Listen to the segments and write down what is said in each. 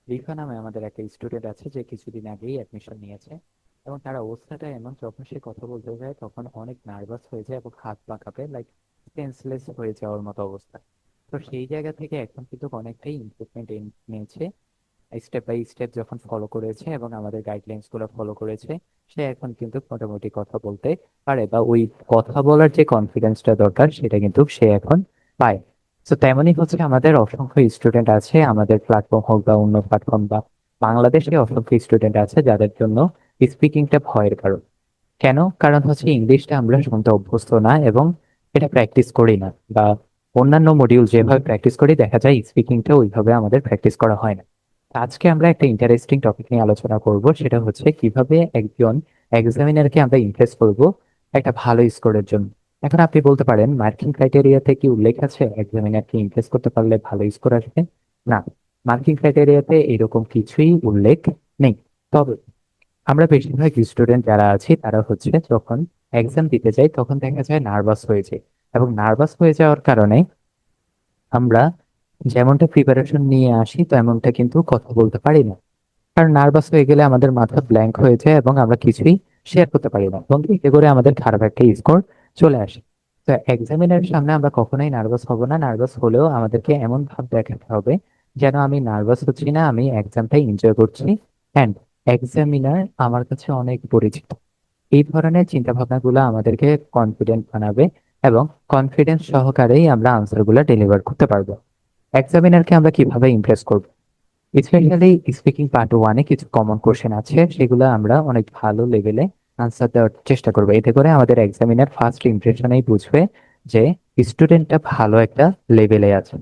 রিফা নামে আমাদের একটা স্টুডেন্ট আছে যে কিছুদিন আগেই অ্যাডমিশন নিয়েছে। এবং তার অবস্থাটা এমন, যখন সে কথা বলতে যায় তখন অনেক নার্ভাস হয়ে যায় এবং হাত পা কাঁপে, লাইক সেন্সলেস হয়ে যাওয়ার মতো অবস্থা। তো সেই জায়গা থেকে এখন কিন্তু অনেকটাই ইমপ্রুভমেন্ট নিয়েছে। স্টেপ বাই স্টেপ যখন ফলো করেছে এবং আমাদের গাইডলাইন্স গুলো ফলো করেছে, সে এখন কিন্তু মোটামুটি কথা বলতে পারে, বা ওই কথা বলার যে কনফিডেন্সটা দরকার সেটা কিন্তু সে এখন পায়। তো তেমনই হচ্ছে, আমাদের অসংখ্য স্টুডেন্ট আছে, আমাদের প্ল্যাটফর্ম হোক বা অন্য প্ল্যাটফর্ম, বা বাংলাদেশে অসংখ্য স্টুডেন্ট আছে যাদের জন্য স্পিকিংটা ভয়ের কারণ। কেন? কারণ হচ্ছে ইংলিশটা আমরা শুনতে অভ্যস্ত না, এবং এটা প্র্যাকটিস করি না, বা অন্যান্য মডিউল যেভাবে প্র্যাকটিস করি দেখা যায় স্পিকিংটা ওইভাবে আমাদের প্র্যাকটিস করা হয় না। আজকে আমরা একটা ইন্টারেস্টিং টপিক নিয়ে আলোচনা করব, সেটা হচ্ছে কিভাবে একজন এক্সামিনারকে আমরা ইমপ্রেস করব একটা ভালো স্কোরের জন্য। এখন আপনি বলতে পারেন, মার্কিং ক্রাইটেরিয়াতে কি উল্লেখ আছে এক্সামিনারকে ইমপ্রেস করতে পারলে ভালো স্কোর আসবে? না, মার্কিং ক্রাইটেরিয়াতে এরকম কিছুই উল্লেখ নেই। তবে আমরা বেশিরভাগ স্টুডেন্ট যারা আছি তারা হচ্ছে যখন এক্সাম দিতে যাই তখন দেখা যায় নার্ভাস হয়ে যায়, এবং নার্ভাস হয়ে যাওয়ার কারণে আমরা যেমনটা প্রিপারেশন নিয়ে আসি তো এমনটা কিন্তু কথা বলতে পারি না। কারণ নার্ভাস হয়ে গেলে আমাদের মাথা ব্ল্যাঙ্ক হয়ে যায় এবং আমরা কিছুই শেয়ার করতে পারি না, এবং এতে করে আমাদের খারাপ একটা স্কোর চলে আসে। তো এক্সামিনারের সামনে আমরা কখনোই নার্ভাস হব না। নার্ভাস হলেও আমাদেরকে এমন ভাব দেখাতে হবে যেন আমি নার্ভাস হচ্ছি না, আমি এক্সামটাই এনজয় করছি, অ্যান্ড এক্সামিনার আমার কাছে অনেক পরিচিত। এই ধরনের চিন্তা ভাবনাগুলো আমাদেরকে কনফিডেন্ট বানাবে, এবং কনফিডেন্স সহকারেই আমরা আনসারগুলো ডেলিভার করতে পারবো। এক্সামিনারকে আমরা কিভাবে ইমপ্রেস করব? স্পেশালি স্পিকিং পার্ট ওয়ানে কিছু কমন কোশ্চেন আছে, সেগুলো আমরা অনেক ভালো লেভেলে আনসার দেওয়ার চেষ্টা করবো। এতে করে আমাদের এক্সামিনার ফার্স্ট ইমপ্রেশনেই বুঝবে যে স্টুডেন্টটা ভালো একটা লেভেলে আছে।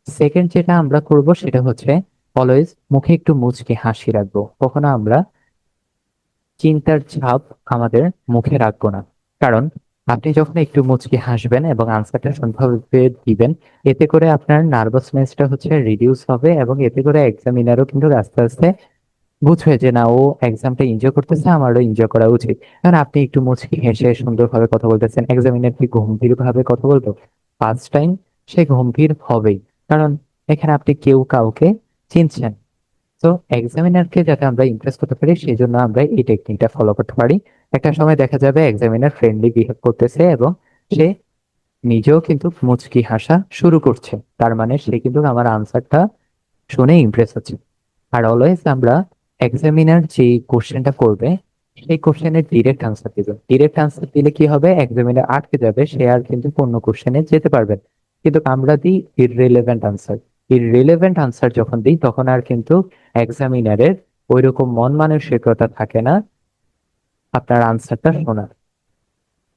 সেকেন্ড যেটা আমরা করব সেটা হচ্ছে অলওয়েজ মুখে একটু মুচকি হাসি রাখবো। কখনো আমরা চিন্তার ছাপ আমাদের মুখে রাখবো না। কারণ আপনি যখন একটু মুচকি হাসবেন এবং আনসারটা সুন্দরভাবে দিবেন, এতে করে আপনার নার্ভাসনেসটা হচ্ছে রিডিউস হবে, এবং এতে করে এক্সামিনারও কিন্তু আস্তে আস্তে বুঝবে যে না, ও এক্সামটা এনজয় করতেছে, আমারও এনজয় করা উচিত। কারণ আপনি একটু মুচকি হেসে সুন্দরভাবে কথা বলতেছেন, এক্সামিনার কি গম্ভীর ভাবে কথা বলবো? ফার্স্ট টাইম সে গম্ভীর হবেই। কারণ এখানে আপনি কেউ কাউকে চিনছেন। তো এক্সামিনারকে যাতে আমরা ইমপ্রেস করতে পারি সেই জন্য আমরা এই টেকনিকটা ফলো করতে পারি। একটা সময় দেখা যাবে এক্সামিনার ফ্রেন্ডলি বিহেভ করতেছে এবং সে নিজেও কিন্তু মুচকি হাসা শুরু করছে, তার মানে সে কিন্তু আমার আনসারটা শুনে ইমপ্রেস হচ্ছে। আর অলওয়েজ আমরা এক্সামিনার যে কোশ্চেনটা করবে সেই কোশ্চেনের ডিরেক্ট আনসার দিব। ডিরেক্ট আনসার দিলে কি হবে, এক্সামিনার আটকে যাবে, সে আর কিন্তু অন্য কোশ্চেনে যেতে পারবে না। কিন্তু আমরা দিই ইররিলেভেন্ট আনসার। ইররিলেভেন্ট আনসার যখন দিই তখন আর কিন্তু এক্সামিনারের ওইরকম মন মানসিকতা থাকে না আপনার আনসারটা শোনার।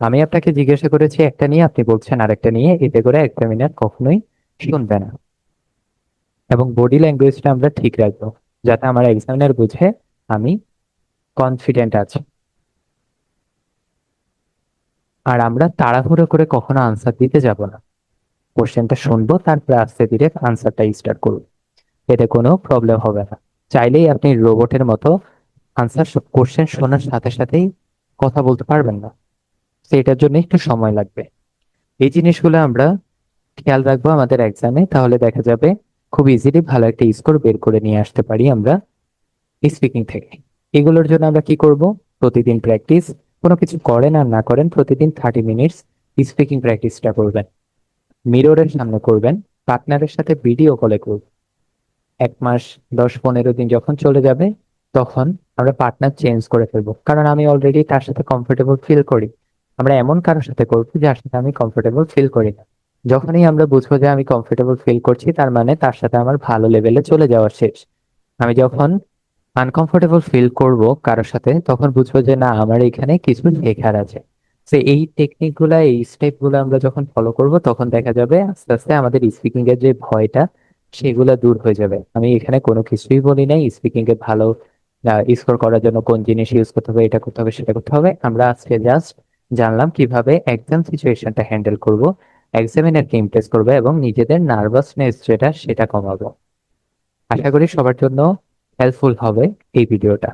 আমি আপনাকে জিজ্ঞাসা করেছি একটা নিয়ে, আপনি বলছেন আরেকটা নিয়ে, এতে করে এক্সামিনার কখনোই শুনবে না। এবং বডি ল্যাঙ্গুয়েজটা আমরা ঠিক রাখবো যাতে আমার এক্সামিনার বুঝে আমি কনফিডেন্ট আছি। আর আমরা তাড়াহুড়ো করে কখনো আনসার দিতে যাব না। কোশ্চেনটা শুনবো, তারপরে আস্তে ধীরে আনসারটা স্টার্ট করবো। এতে কোনো প্রবলেম হবে না। চাইলেই আপনি রোবটের মতো আনসার কোশ্চেন শোনার সাথে সাথেই কথা বলতে পারবেন না। তো এটার জন্য একটু সময় লাগবে। এই জিনিসগুলো আমরা খেয়াল রাখবো আমাদের এক্সামে, তাহলে দেখা যাবে খুব ইজিলি ভালো একটা স্কোর বের করে নিয়ে আসতে পারি আমরা স্পিকিং থেকে। এগুলোর জন্য আমরা কি করব? প্রতিদিন প্র্যাকটিস। কোনো কিছু করেন আর না করেন, প্রতিদিন 30 মিনিটস স্পিকিং প্র্যাকটিসটা করবেন। মিররের সামনে করবেন, পার্টনারের সাথে ভিডিও কলে করবেন। 1 মাস, 10-15 দিন যখন চলে যাবে তখন আমরা পার্টনার চেঞ্জ করে ফেলবো, কারণ আমি অলরেডি তার সাথে কমফোর্টেবল ফিল করি। আমরা এমন কারোর সাথে করবো যার সাথে আমি কমফোর্টেবল ফিল করি না। যখনই আমরা বুঝবো যে আমি কমফোর্টেবল ফিল করছি, তার মানে তার সাথে আমার ভালো লেভেলে চলে যাওয়া শেষ। আমি যখন আনকমফোর্টেবল ফিল করব কারোর সাথে তখন বুঝবো যে না, আমার এখানে কিছু শেখার আছে। তো এই টেকনিক গুলা, এই স্টেপ গুলো আমরা যখন ফলো করব তখন দেখা যাবে আস্তে আস্তে আমাদের স্পিকিং এর যে ভয়টা সেগুলা দূর হয়ে যাবে। আমি এখানে কোনো কিছুই বলি নাই স্পিকিং এ ভালো স্কোর করার জন্য কোন জিনিস ইউজ করতে হবে, এটা করতে হবে, সেটা করতে হবে। আমরা আজকে জাস্ট জানলাম কিভাবে এক্সাম সিচুয়েশনটা হ্যান্ডেল করব, এক্সামিনারকে ইমপ্রেস করবো এবং নিজেদের নার্ভাসনেস যেটা সেটা কমাবো। আশা করি সবার জন্য হেল্পফুল হবে এই ভিডিওটা।